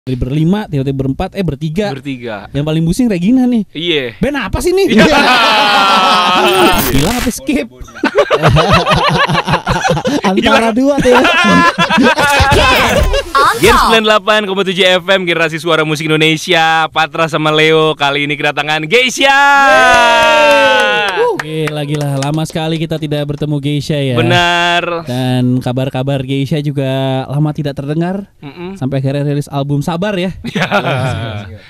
Dari berlima, tiba-tiba berempat, bertiga. Bertiga. Yang paling pusing Regina nih. Iya. Ben apa sih nih? Hilang apa skip? Antara dua tuh. Gen 98,7 FM Generasi Suara Musik Indonesia. Patra sama Leo kali ini kedatangan Geisha. Gila, lama sekali kita tidak bertemu Geisha ya. Benar. Dan kabar-kabar Geisha juga lama tidak terdengar. Sampai akhirnya rilis album Sabar ya.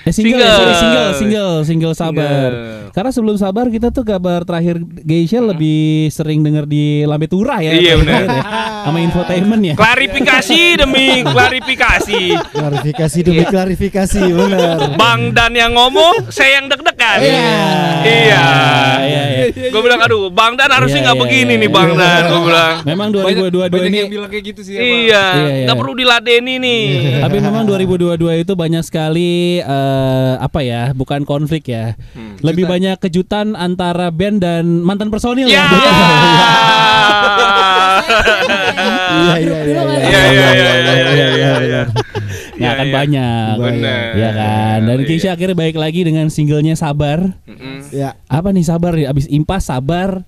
Single Sabar. Karena sebelum Sabar kita tuh kabar terakhir Geisha lebih sering denger di Lambe Turah ya. Iya benar. Ya. Sama infotainment ya. Klarifikasi demi klarifikasi. Klarifikasi demi klarifikasi, benar. Bang Dan yang ngomong, saya yang deg-degan. Iya. Gue bilang aduh, Bang Dan harusnya nggak begini nih Bang Dan. Gue bilang. Memang 2022 banyak ini yang bilang kayak gitu sih. Iya. Nggak perlu diladeni nih. Tapi memang 2022 itu banyak sekali bukan konflik ya. Lebih banyak kejutan antara band dan mantan personil ya. Iya. Nggak akan banyak. Benar. Ya kan. Dan Geisha akhirnya balik lagi dengan singlenya Sabar. Ya. Apa nih Sabar nih? Abis Impas Sabar.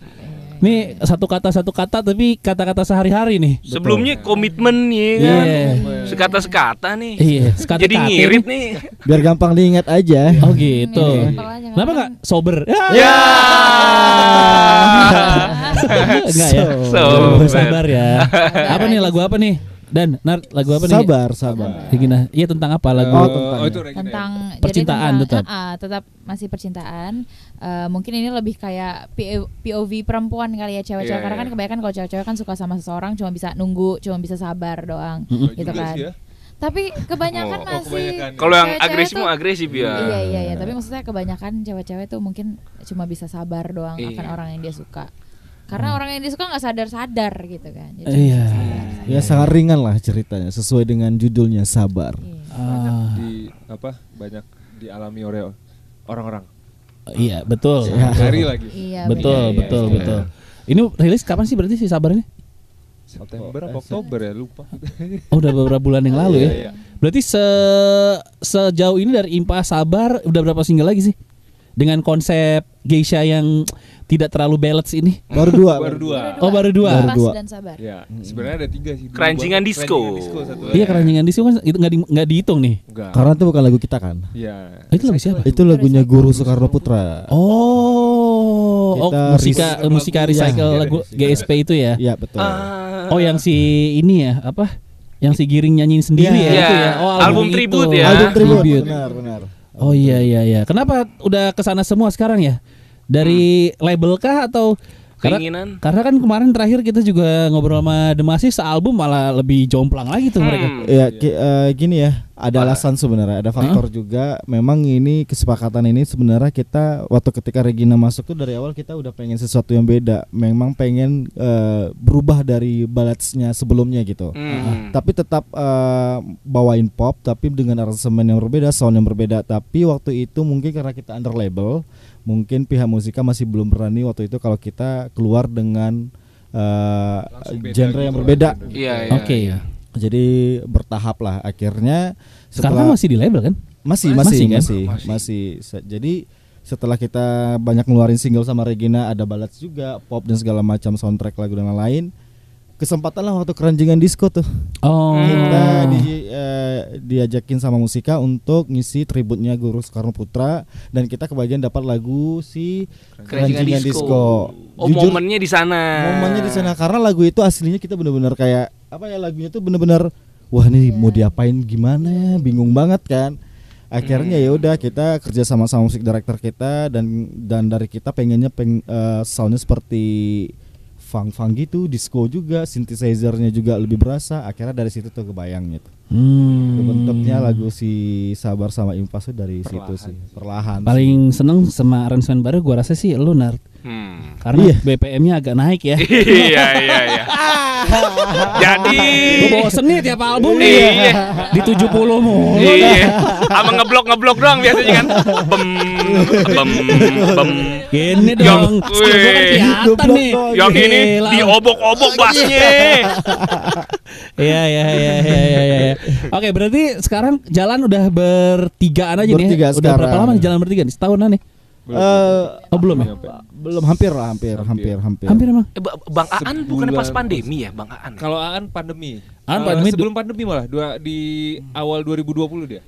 Nih satu kata tapi kata-kata sehari-hari nih. Sebelumnya komitmen nih kan. Sekata-sekata nih. Iya, jadi ngirit nih. Biar gampang diingat aja. Oh gitu. Kenapa nggak sober? Ya. Enggak ya. Sabar ya. Apa nih lagu apa nih? Dan lagu apa nih? Sabar. Regina. Iya tentang apa lagu? Tentang percintaan tetap masih percintaan. Mungkin ini lebih kayak POV perempuan kali ya, cewek-cewek. Karena kan kebanyakan kalau cewek-cewek kan suka sama seseorang cuma bisa nunggu, cuma bisa sabar doang, gitu kan. Tapi kebanyakan masih kalau yang agresif ya. Iya. Tapi maksudnya kebanyakan cewek-cewek tuh mungkin cuma bisa sabar doang akan orang yang dia suka. Karena orang yang dia suka nggak sadar gitu kan. Jadi ya sangat ringan lah ceritanya, sesuai dengan judulnya Sabar. Banyak dialami oleh orang-orang. Iya betul. Hari lagi. Iya, betul. Ini rilis kapan sih berarti si Sabar ini? September atau Oktober ya, lupa. Oh, udah beberapa bulan yang lalu ya. Berarti sejauh ini dari Impas Sabar udah berapa single lagi sih? Dengan konsep Geisha yang tidak terlalu balance ini. Baru dua. Oh, baru dua. Impas dan Sabar. Ya, sebenarnya ada 3 sih. Keranjingan disco. Iya, keranjingan disco kan itu nggak dihitung nih. Enggak. Karena itu bukan lagu kita kan. Iya. Itu lagu siapa? Itu lagunya Guru Soekarno Putra. Musika recycle lagu GSP itu ya. Iya, betul. Oh, yang si ini ya, apa? Yang si Giring nyanyiin sendiri ya itu ya. Oh, album tribute ya. Album tribute. Benar. Oh iya. Kenapa udah kesana semua sekarang ya? Dari label kah atau keinginan? Karena kan kemarin terakhir kita juga ngobrol sama The Massive, sealbum malah lebih jomplang lagi tuh mereka. Ya gini ya, ada alasan sebenarnya, ada faktor juga. Memang ini kesepakatan ini sebenarnya kita waktu ketika Regina masuk tuh dari awal kita udah pengen sesuatu yang beda. Memang pengen berubah dari balladsnya sebelumnya gitu. Tapi tetap bawain pop tapi dengan aransemen yang berbeda, sound yang berbeda. Tapi waktu itu mungkin karena kita under label, mungkin pihak musika masih belum berani waktu itu kalau kita keluar dengan genre yang berbeda. Iya. Oke. Jadi bertahap lah akhirnya. Sekarang masih di label kan? Masih. Jadi setelah kita banyak ngeluarin single sama Regina, ada ballads juga, pop dan segala macam, soundtrack lagu dan lain-lain. Kesempatan lah waktu keranjingan disco tuh. Kita diajakin sama musika untuk ngisi tributnya Guru Soekarno Putra, dan kita kebagian dapat lagu si keranjingan disco. Jujur, momennya di sana karena lagu itu aslinya kita benar-benar kayak lagunya tuh benar-benar wah ini mau diapain gimana ya, bingung banget kan. Akhirnya ya udah kita kerja sama musik director kita, dan dari kita pengennya soundnya seperti funk gitu, disco juga, synthesizer-nya juga lebih berasa. Akhirnya dari situ tuh kebayang gitu. Bentuknya lagu si Sabar sama Impas tuh dari situ sih, perlahan. Paling seneng sama aransemen baru gua rasa sih lu Nart. Karena BPM-nya agak naik ya. Iya. Jadi gua bosen nih tiap album nih. Di 70 mulu. Iya. Sama ngeblok doang biasanya kan. Bem. Gini dong. Skill gua kan kelihatan nih. Yang ini diobok-obok bassnya. Iya. iya. Oke, berarti sekarang jalan udah bertigaan aja nih. Bertiga Udah berapa sekarang. lama nih jalan bertiga nih? Setahunan nih? Belum ya? Belum, hampir Emang. Bang Aan bukannya pas pandemi ya, Bang Aan? Kalau Aan pandemi. Pandemi sebelum pandemi malah di awal 2020 dia.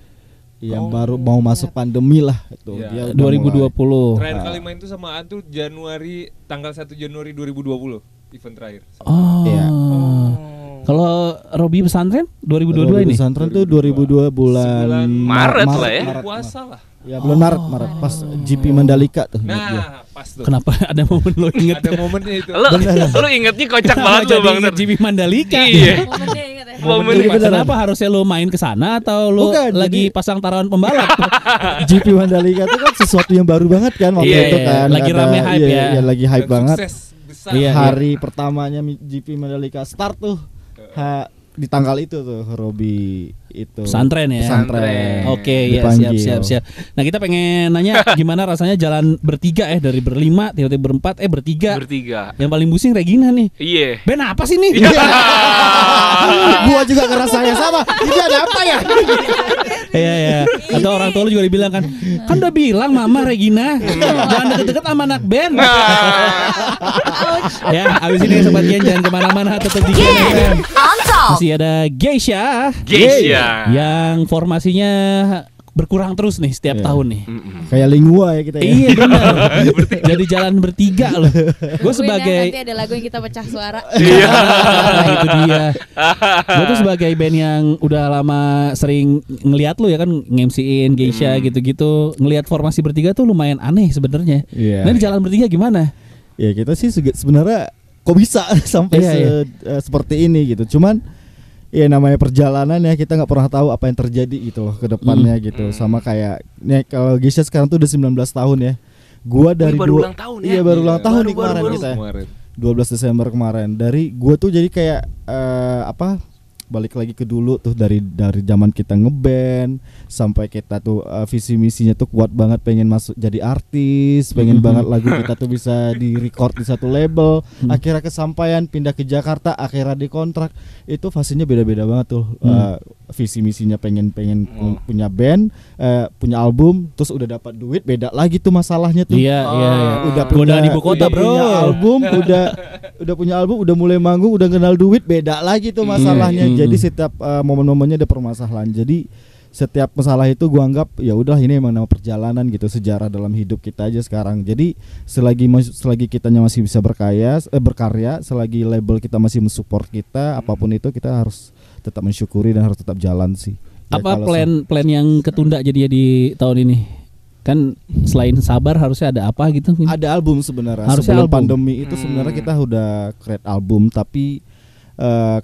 yang baru mau masuk pandemi lah itu. Iya. Dia udah 2020. Terakhir kali main tuh sama Aan tuh tanggal 1 Januari 2020 event terakhir. Oh. Iya. Kalau Robi pesantren 2022 Robi ini. pesantren tuh 2002 bulan Maret lah ya. Puasa lah. Ya bulan Maret pas GP Mandalika tuh. ingat gua. Nah, pas tuh. Kenapa ada momen lo inget? Ada momennya itu. Lu ingetnya kocak banget lu, Bang. Jadi GP Mandalika. Iya. Momennya ingat ya. Momen Jadi beneran. Kenapa harusnya lo main ke sana atau lo Bukan, lagi jadi- pasang taruhan pembalap? GP Mandalika itu kan sesuatu yang baru banget kan waktu Iya, itu iya. kan. Lagi Ada- rame hype iya, ya. iya, lagi hype Dan banget. Sukses besar. Iya. Hari pertamanya GP Mandalika start tuh. Di tanggal itu tuh Robi itu Pesantren ya. Pesantren. Oke, ya Dipanggil. siap. Nah, kita pengen nanya gimana rasanya jalan bertiga dari berlima tiba-tiba berempat bertiga. Bertiga. Yang paling pusing Regina nih. Iya. Ben apa sih nih? Gua juga ngerasanya sama. Ini ada apa ya? Iya. Atau orang tua lu juga dibilang kan udah bilang Mama Regina jangan deket-deket sama anak Ben. Ya, abis ini sobat Gen jangan kemana-mana, tetap di Gen FM. Masih ada Geisha yang formasinya berkurang terus nih setiap Iya. tahun nih. Kayak lingua ya kita ya. Iya benar. Jadi jalan bertiga loh. Gue sebagai nanti ada lagu yang kita pecah suara. Iya. itu dia. Gue tuh sebagai band yang udah lama sering ngeliat lu ya kan nge-MC-in Geisha gitu-gitu, ngelihat formasi bertiga tuh lumayan aneh sebenarnya. Iya. Nah, di jalan bertiga gimana? Ya kita sih sebenarnya kok bisa sampai Iya. seperti ini gitu. Cuman ya namanya perjalanan ya, kita nggak pernah tahu apa yang terjadi gitu loh ke depannya gitu. Sama kayak nih kalau Geisha sekarang tuh udah 19 tahun ya. Gua dari baru ulang tahun ya? Iya, baru ulang tahun nih Baru, kemarin baru. kita. Kemarin. 12 Desember kemarin. Dari gua tuh jadi kayak balik lagi ke dulu tuh dari zaman kita ngeband sampai kita tuh visi misinya tuh kuat banget, pengen masuk jadi artis, pengen banget lagu kita tuh bisa di record di satu label. Akhirnya kesampaian, pindah ke Jakarta, akhirnya dikontrak. Itu fasenya beda-beda banget tuh. Visi misinya pengen punya band, punya album, terus udah dapat duit, beda lagi tuh masalahnya tuh. Iya. Udah Godaan ibu kota, bro. punya album, udah punya album, udah mulai manggung, udah kenal duit, beda lagi tuh masalahnya. Jadi setiap momen-momennya ada permasalahan. Jadi setiap masalah itu gua anggap ya udah ini emang nama perjalanan gitu, sejarah dalam hidup kita aja sekarang. Jadi selagi kitanya masih bisa berkarya, selagi label kita masih mensupport kita, apapun itu kita harus tetap mensyukuri dan harus tetap jalan sih. Ya, Apa kalau plan yang ketunda jadinya di tahun ini? Kan selain sabar harusnya ada apa gitu? ada album sebenarnya. Harusnya Sebelum album. pandemi itu sebenarnya kita udah create album, tapi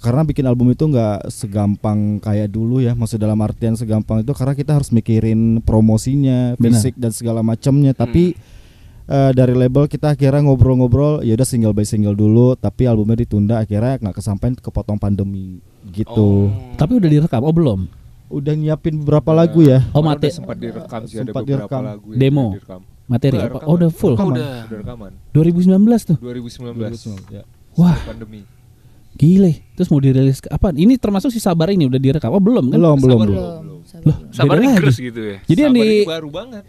karena bikin album itu nggak segampang kayak dulu ya, maksud dalam artian segampang itu karena kita harus mikirin promosinya, Benar. fisik dan segala macamnya. Tapi dari label kita akhirnya ngobrol-ngobrol, ya udah single by single dulu, tapi albumnya ditunda, akhirnya nggak kesampaian, kepotong pandemi gitu. Tapi udah direkam? Oh belum. Udah nyiapin beberapa lagu ya. Oh Kemarin mate udah sempat direkam sih, ada Sempat beberapa direkam. lagu yang Demo. udah direkam. Materi Udah apa? rekaman. Oh udah full. Udah. Udah rekaman 2019 tuh. 2019. Ya. Wah, Pandemi. gile. Terus mau dirilis ke apa? Ini termasuk si Sabar ini udah direkam? Oh belum kan? Belum. Belum. Loh, Sabar beda nih lagi. Gres gitu ya. Jadi yang Sabar di ini baru banget.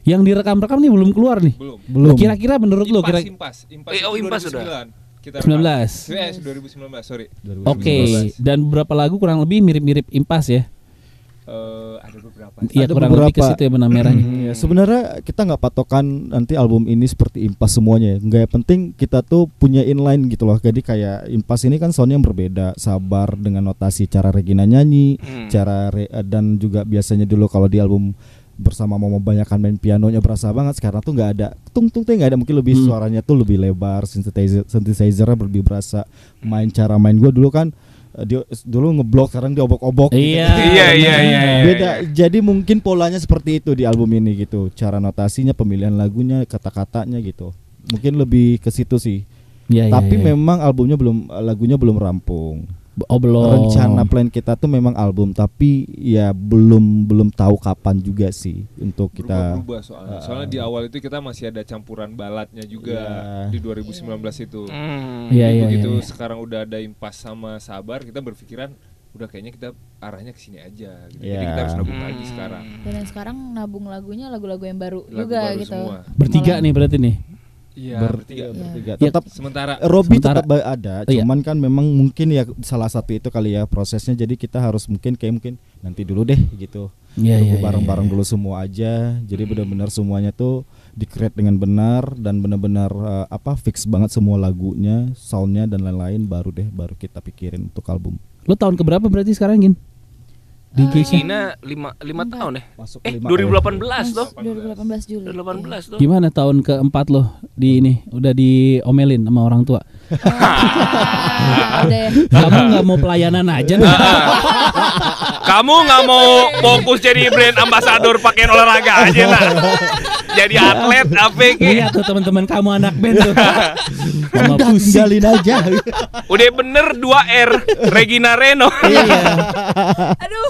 yang direkam-rekam nih belum keluar nih. Belum. Kira-kira menurut lo Impas Oh, itu Impas 2009. Kita 19. 2019, sorry. Oke, dan beberapa lagu kurang lebih mirip-mirip Impas ya. Ada beberapa. Iya, Ada kurang lebih ke beberapa. situ ya benang merahnya. Ya, sebenarnya kita nggak patokan nanti album ini seperti Impas semuanya ya. Nggak, yang penting kita tuh punya inline gitu loh. Jadi kayak Impas ini kan soundnya yang berbeda. Sabar dengan notasi cara Regina nyanyi, dan juga biasanya dulu kalau di album bersama mau membanyakan main pianonya berasa banget. Sekarang tuh nggak ada tung nggak ada, mungkin lebih suaranya tuh lebih lebar, synthesizernya lebih berasa. Cara main gue dulu kan dia dulu ngeblok, sekarang dia obok-obok gitu. Iya. Iya. Beda. Jadi mungkin polanya seperti itu di album ini gitu. Cara notasinya, pemilihan lagunya, kata-katanya gitu. Mungkin lebih ke situ sih. Iya, Tapi iya. memang lagunya belum rampung. Oh belum. Rencana plan kita tuh memang album, tapi ya belum tahu kapan juga sih untuk kita. Berubah soalnya. Soalnya di awal itu kita masih ada campuran baladnya juga di 2019 itu. Iya, Jadi iya, begitu iya. sekarang udah ada Impas sama Sabar, kita berpikiran udah kayaknya kita arahnya ke sini aja gitu. Yeah. Jadi kita harus nabung lagi sekarang. Dan sekarang nabung lagunya lagu-lagu yang baru Lagu juga baru gitu. semua. Bertiga nih berarti nih. Iya, bertiga. Bertiga. Ya. Tetap Sementara Robby Sementara- tetap ada, Oh, iya. cuman kan memang mungkin ya salah satu itu kali ya prosesnya. Jadi kita harus mungkin nanti dulu deh gitu. Iya, Tunggu iya, bareng-bareng iya. dulu semua aja. Jadi benar-benar semuanya tuh di-create dengan benar dan benar-benar fix banget semua lagunya, soundnya dan lain-lain, baru kita pikirin untuk album. Lo tahun keberapa berarti sekarang Gin? Di Geisha? Cina 5 tahun ya? Masuk 2018 toh. 2018 Juli. 2018 tuh. Gimana tahun keempat lo di ini? Udah diomelin sama orang tua? Ada ya. Kamu nggak mau pelayanan aja nih? Kamu nggak mau fokus jadi brand ambassador pakaian olahraga aja lah. Jadi atlet apa gitu. Lihat tuh teman-teman kamu anak band tuh. Mama Udah pusing. tinggalin aja. Udah bener 2R Regina Reno. Aduh,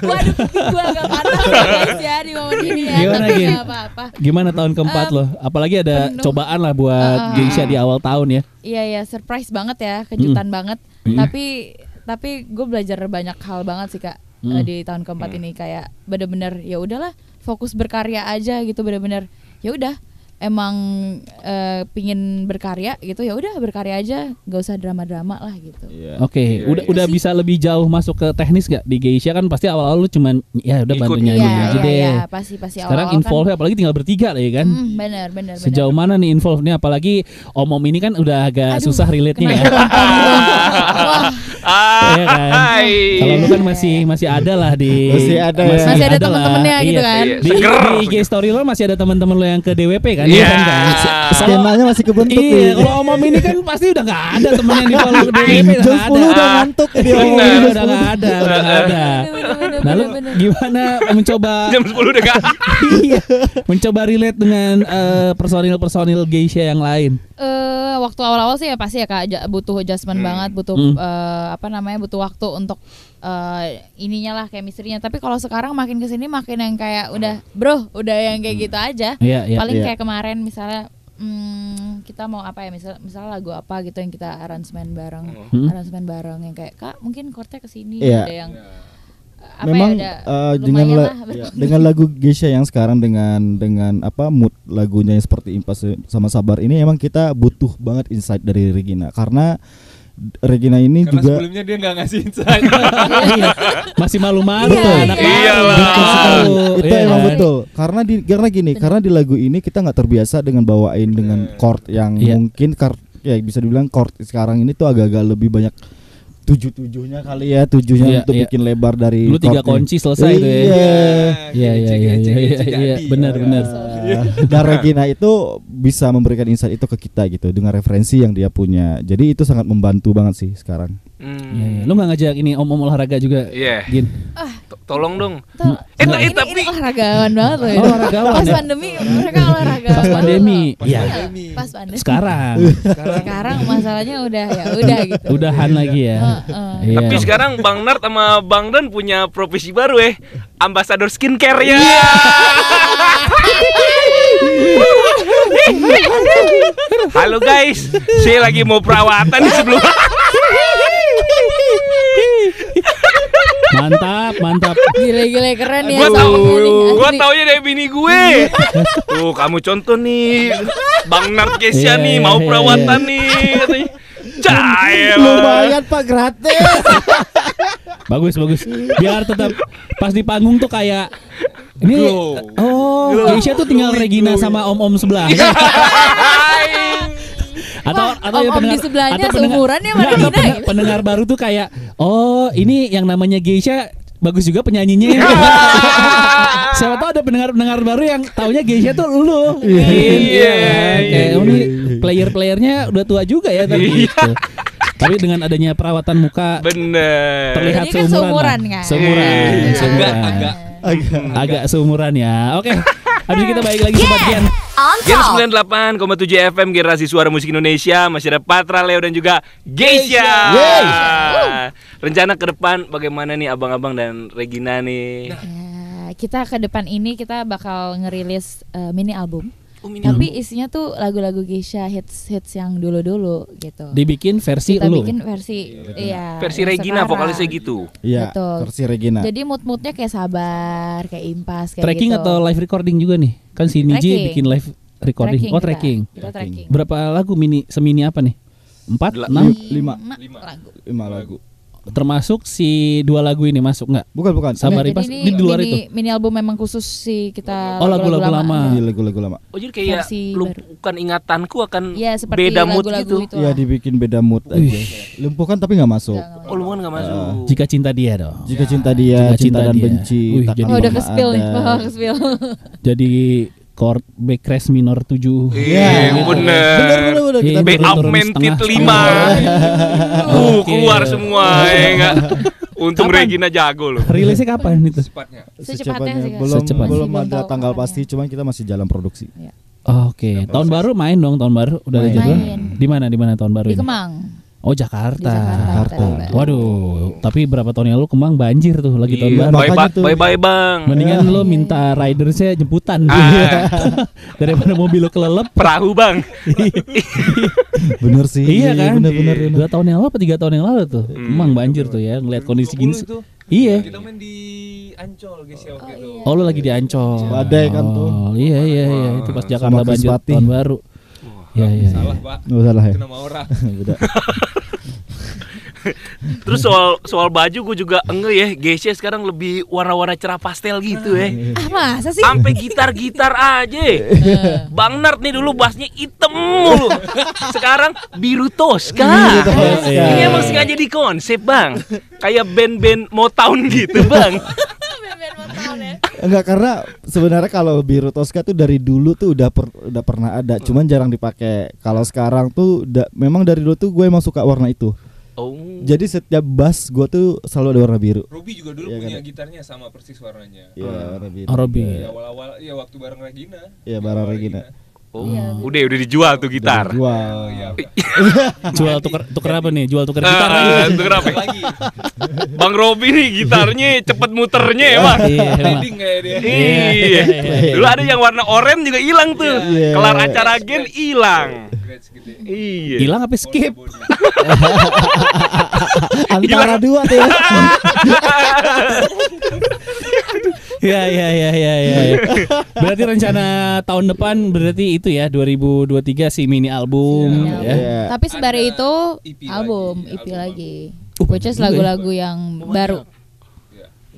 waduh, gua agak panas ya guys ya di momen ini ya. Gimana, Tapi Gin? nggak apa-apa. Gimana tahun keempat lo? Apalagi ada penuh. cobaan lah buat Geisha di awal tahun ya. Iya ya, surprise banget ya, kejutan banget. Tapi gue belajar banyak hal banget sih Kak di tahun keempat ini, kayak bener-bener ya udahlah fokus berkarya aja gitu, bener-bener ya udah emang pingin berkarya gitu, ya udah berkarya aja, gak usah drama-drama lah gitu. Oke, udah bisa lebih jauh masuk ke teknis gak? Di Geisha kan pasti awal-awal lu cuman ya udah bantu Ikut. nyanyi aja deh. Iya, pasti Sekarang awal-awal involve apalagi tinggal bertiga lah ya kan. bener. Sejauh mana nih involve-nya, apalagi Om ini kan udah agak Aduh, susah relate-nya ya. Wah, Iya kan. Kalau lu kan masih ada lah di Masih ada ya. Masih ada lah. teman-temannya gitu Iya. kan. Di Seger. IG story lo masih ada teman-teman lo yang ke DWP kan? Iya. Kan? Skenanya masih kebentuk Iya, nih. kalau Om ini kan pasti udah nggak ada temen yang di follow ke DWP, Jam udah 10 udah ngantuk dia Iya, ngomongin jam udah 10. nggak ada. Bener-bener, Nah, lu bener-bener. gimana mencoba Jam 10 udah gak. iya, mencoba relate dengan personil Geisha yang lain? Waktu awal-awal sih ya pasti ya Kak, butuh adjustment banget, butuh butuh waktu untuk ininya lah, chemistry-nya. Tapi kalau sekarang makin kesini makin yang kayak udah yang kayak gitu aja. Iya, iya. Paling iya. kayak kemarin misalnya kita mau apa ya, misalnya lagu apa gitu yang kita aransemen bareng yang kayak Kak mungkin chordnya kesini, Iya. ada yang Memang dengan lagu Geisha yang sekarang dengan mood lagunya yang seperti Impas sama Sabar ini, emang kita butuh banget insight dari Regina, karena Regina ini karena juga sebelumnya dia nggak ngasih insight. Iya. Masih malu-malu Iya, tuh iya. anak Iyalah. Betul sekali. itu Iya emang kan? betul, karena karena di lagu ini kita nggak terbiasa dengan bawain dengan chord yang Iya. mungkin ya bisa dibilang chord sekarang ini tuh agak-agak lebih banyak tujuhnya kali ya, Iya, untuk iya. bikin lebar dari Dulu 3 chordnya. kunci selesai tuh ya. Iya. Iya, benar. Dan Regina itu bisa memberikan insight itu ke kita gitu dengan referensi yang dia punya. Jadi itu sangat membantu banget sih sekarang. Iya, iya. Lu nggak ngajak ini om olahraga juga? Iya. Gin. Tolong dong. ini tapi olahragawan banget loh ya. Olahragawan Pas ya? pandemi mereka olahraga. Pas pandemi. Iya. Pas pandemi. Sekarang Masalahnya udah gitu. udahan lagi ya. Iya. Tapi sekarang Bang Nart sama Bang Dan punya profesi baru ambasador skincare ya. Halo guys, saya lagi mau perawatan nih sebelum. Mantap. Gile keren ya. Gua taunya dari bini gue. Tuh kamu contoh nih, Bang Nart Geisha Iya, nih mau perawatan nih. Katanya. Cahaya. Lumayan Pak, gratis. Bagus. Biar tetap pas di panggung tuh kayak ini. Geisha tuh tinggal Regina sama om sebelah. Atau om di sebelahnya seumuran ya sama Enggak, Regina gitu. pendengar baru tuh kayak ini yang namanya Geisha bagus juga penyanyinya. Siapa tahu ada pendengar baru yang taunya Geisha tuh lu. Iya. Kayak ini player-playernya udah tua juga ya tapi gitu. Tapi dengan adanya perawatan muka Bener. terlihat Jadi kan seumuran kan? Seumuran. Agak seumuran ya. Oke. Habis kita balik lagi sobat Gen. Gen 98,7 FM Generasi Suara Musik Indonesia. Masih ada Patra, Leo dan juga Geisha. Rencana ke depan bagaimana nih abang-abang dan Regina nih? Ya, kita ke depan ini kita bakal ngerilis mini album. mini Tapi isinya tuh lagu-lagu Geisha hits yang dulu-dulu gitu. Dibikin versi Kita lu. bikin versi versi yang Regina sekarang. vokalisnya gitu. Iya, Betul. versi Regina. Jadi mood-moodnya kayak sabar, kayak impas, kayak Tracking gitu. atau live recording juga nih? Kan si Niji Tracking. bikin live recording. Tracking Oh, kita. tracking. Kita tracking. Berapa lagu semini apa nih? 4, Del- 6? 5 lagu. 5 lagu. Termasuk si 2 lagu ini masuk nggak? Bukan. Sabar Jadi Impas ini di luar itu. mini album memang khusus sih kita Oh, lagu-lagu lama. Ini lagu-lagu lama. Oh jadi kayak Versi lumpuhkan ingatanku akan Iya, seperti beda mood lagu-lagu gitu. itu Iya, lah. dibikin beda mood aja. Lumpuhkan tapi nggak masuk. Nggak Oh lu kan nggak masuk. Jika cinta dia dong. Jika cinta dia, Jika cinta cinta dan dia. benci. Wih, takkan jadi- Oh, udah pernah ke spill nih. ada. Oh, ke spill. Jadi chord B crash minor 7. Iya bener. Iya, B turun augmented setengah. 5. Oke. Keluar semua ya enggak. Untung Kapan? Regina jago loh. Rilisnya kapan itu? Secepatnya. Secepatnya sih, Kak. belum Secepatnya. belum Belum ada tahu tanggal kapannya. pasti, cuman kita masih jalan produksi. Oke, tahun baru main dong, tahun baru udah ada Main. jadwal. Main. Di mana tahun baru Di ini? Kemang. Oh, Jakarta. Di Jakarta. Waduh, tapi berapa tahun yang lalu Kemang banjir tuh lagi tahun Iya, baru. Makanya tuh. bye bang. Mendingan lo minta ridersnya jemputan daripada mobil lo kelelep. Perahu bang. Bener sih. Iya kan? Bener. 2 tahun yang lalu apa 3 tahun yang lalu tuh? Kemang banjir tuh ya, ngeliat kondisi gini. 2020 itu. Iya. Kita main di Ancol guys ya waktu itu. Oh, lo lagi di Ancol. Badai kan tuh. Oh, iya itu pas Jakarta Sama banjir Krispati. tahun baru. Iya. Salah pak. Nggak salah ya. Itu nama orang. Beda. Terus soal baju gue juga enggak ya. Geisha sekarang lebih warna-warna cerah pastel gitu ya. Ah, masa sih? Sampai gitar aja. Bang Nart nih dulu bassnya hitam mulu. Sekarang biru Tosca. Ini emang sengaja di konsep bang. Kayak band-band Motown gitu bang. Enggak, karena sebenarnya kalau biru Tosca tuh dari dulu tuh udah pernah ada, cuman jarang dipakai. Kalau sekarang tuh memang dari dulu tuh gue emang suka warna itu. Oh. Jadi setiap bass gue tuh selalu ada warna biru. Robi juga dulu Iya, punya kan? gitarnya sama persis warnanya. Iya, warna biru. Oh, Robi. Ya, awal-awal ya waktu bareng Regina. Iya, bareng Regina. Oh. Udah dijual tuh gitar. Jual. Iya. Jual tuker apa nih? Jual tuker gitar lagi. Itu kenapa? Bang Robi nih gitarnya cepet muternya emang. Iya, emang. Trading kayak dia. Iya. Dulu ada yang warna oranye juga hilang tuh. Iya. Kelar acara gen hilang. Scratch gitu. Iya. Hilang apa skip? Antara dua tuh. Ya. Berarti rencana tahun depan berarti itu ya 2023 sih mini album Iya. ya. Iya. Tapi sembari itu EP album, lagi, EP album lagi. Oh, Which is juga ya. lagu-lagu yang baru.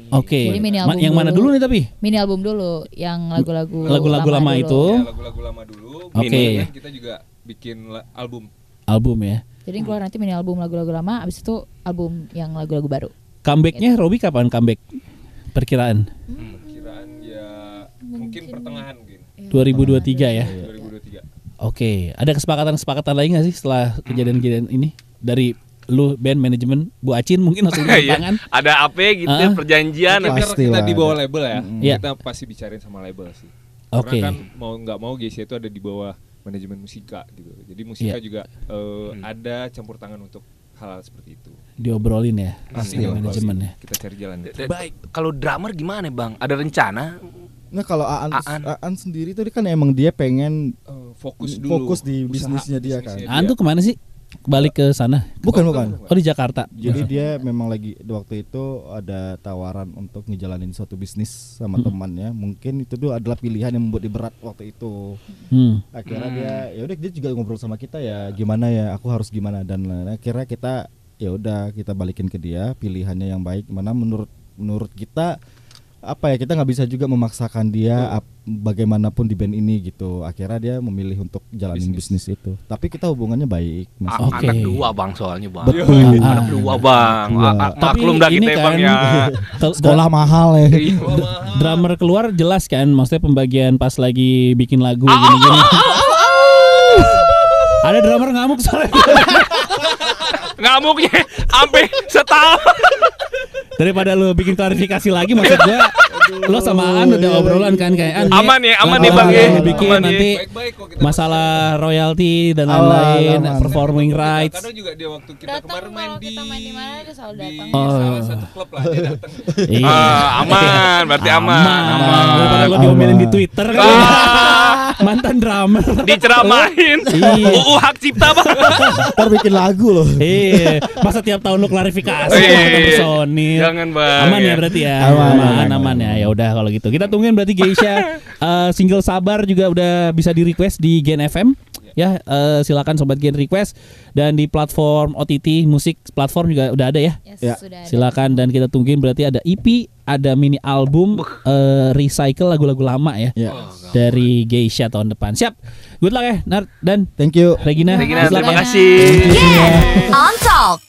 Oke. Jadi mini album Yang mana dulu nih tapi? Mini album dulu yang lagu-lagu Lagu-lagu lama dulu. itu. Ya, lagu-lagu lama dulu. Oke. Kemudian kita juga bikin album. Album ya. Jadi keluar nanti mini album lagu-lagu lama, abis itu album yang lagu-lagu baru. Comebacknya Robi kapan comeback? Perkiraan Kiraan ya mungkin pertengahan mungkin. 2023 ya. 2023. Oke, ada kesepakatan lagi nggak sih setelah kejadian-kejadian ini dari lu band manajemen Bu Acin mungkin langsung Iya. tangan. Ada apa gitu Ah. perjanjian. Mungkin Karena Pasti kita lah di bawah ada. label ya. Iya. Kita pasti bicarain sama label sih. Oke. Karena kan mau nggak mau Geisha itu ada di bawah manajemen musika gitu. Jadi musika Iya. juga ada campur tangan untuk hal seperti itu. Diobrolin ya Pasti sama manajemen ya. Kita cari jalan. Baik. Kalau drummer gimana bang? Ada rencana? Nah, kalau Aan Aan. sendiri tuh kan emang dia pengen Fokus dulu. fokus di Usaha bisnisnya dia kan. Aan tuh kemana sih? Balik ke sana? Bukan. Oh di Jakarta. Jadi dia memang lagi waktu itu ada tawaran untuk ngejalanin suatu bisnis sama temannya. Mungkin itu tuh adalah pilihan yang membuat dia berat waktu itu. Akhirnya dia ya udah dia juga ngobrol sama kita ya gimana ya aku harus gimana dan akhirnya kita ya udah kita balikin ke dia pilihannya yang baik mana menurut kita apa ya kita nggak bisa juga memaksakan dia bagaimanapun di band ini gitu. Akhirnya dia memilih untuk jalanin bisnis itu. Tapi kita hubungannya baik. Mas. Oke. Anak dua bang soalnya bang. Betul. Anak dua bang. Dua. Maklum dah ini kita kan bang ya. Sekolah mahal ya. Drummer keluar jelas kan, maksudnya pembagian pas lagi bikin lagu gini-gini. Ada drummer ngamuk soalnya. Ngamuknya sampai setahun. Daripada lu bikin klarifikasi lagi maksud gua Lo sama An udah obrolan kan kayak An. Aman nih Bang ya. Bikin Aman nanti Baik-baik kok kita. masalah royalti dan lain-lain, aman. performing rights. Kadang juga dia waktu kita Datang kemarin main kalau di kita main di mana dia selalu di datang. salah satu klub lah dia datang. Iya. Aman, berarti aman. Daripada lo diomelin di Twitter kan. Mantan drummer. Diceramain. Iya. UU hak cipta Bang. Ntar bikin lagu loh. Iya, masa tiap tahun lu klarifikasi Iya. personil. Jangan Bang. Aman ya berarti ya. Aman ya. Ya udah kalau gitu. Kita tungguin berarti Geisha single Sabar juga udah bisa di request di Gen FM. Ya, silakan sobat Gen request dan di platform OTT musik platform juga udah ada ya. Yes, Ya. sudah ada. Silakan dan kita tungguin berarti ada EP, ada mini album recycle lagu-lagu lama ya. Ya. Dari Geisha tahun depan. Siap. Good luck ya Nart dan Thank you. Regina. Regina, Good luck terima ya. kasih. On Talk.